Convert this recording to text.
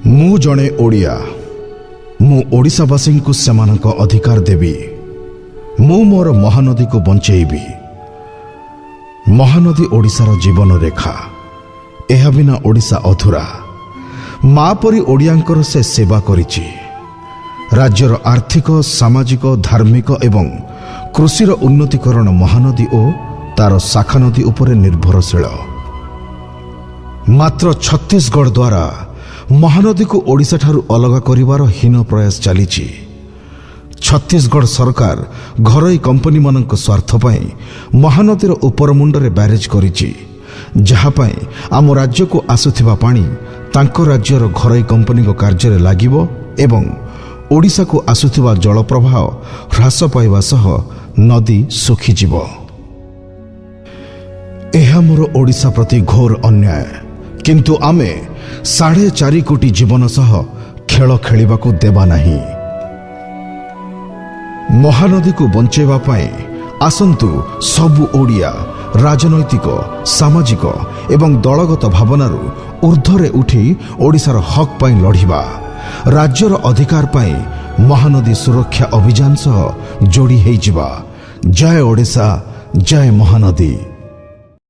मु जणे ओडिया मु ओडिशावासी को सेमानक अधिकार देवी मु मोर महानदी को बंचेबी। महानदी ओडिशार जीवन रेखा, एहा बिना ओडिशा अधूरा। माँ परी ओडियांकर से सेवा करिछि। राज्यर आर्थिक सामाजिक धार्मिक एवं कृषिर उन्नतिकरण महानदी और तार शाखा नदी उपरे निर्भरशील। मात्र छत्तीसगढ़ द्वारा महानदी को ओडिशा ठारू अलग करिवार हीन प्रयास चलीछि। छत्तीसगढ़ सरकार घरोई कंपनी मानक स्वार्थ पई महानदीर उपरमुंडरे बैरेज करिछि, जहा पई आम राज्य को आसुथिबा पानी तांको राज्यर घरोई कंपनी को कार्य लागिबो एवं ओडिशा को आसुथिबा जल प्रवाह ह्रास पाइबा सह नदी सुखीजिब। एहा मोर ओडिशा प्रति घोर अन्याय, किंतु आमे 4.5 कोटी जीवन सह खेल खेलिबाकू देबा नहीं। महानदी को बंचेबा पाई आसंतु सबु ओडिया राजनैतिक सामाजिक एवं दलगत भावनारू ऊर्ध्वरे उठी ओडिशार हक पाई लढ़िबा। राज्यर अधिकार पाई महानदी सुरक्षा अभियान सह जोड़ी हेजिबा। जय ओडिशा, जय महानदी।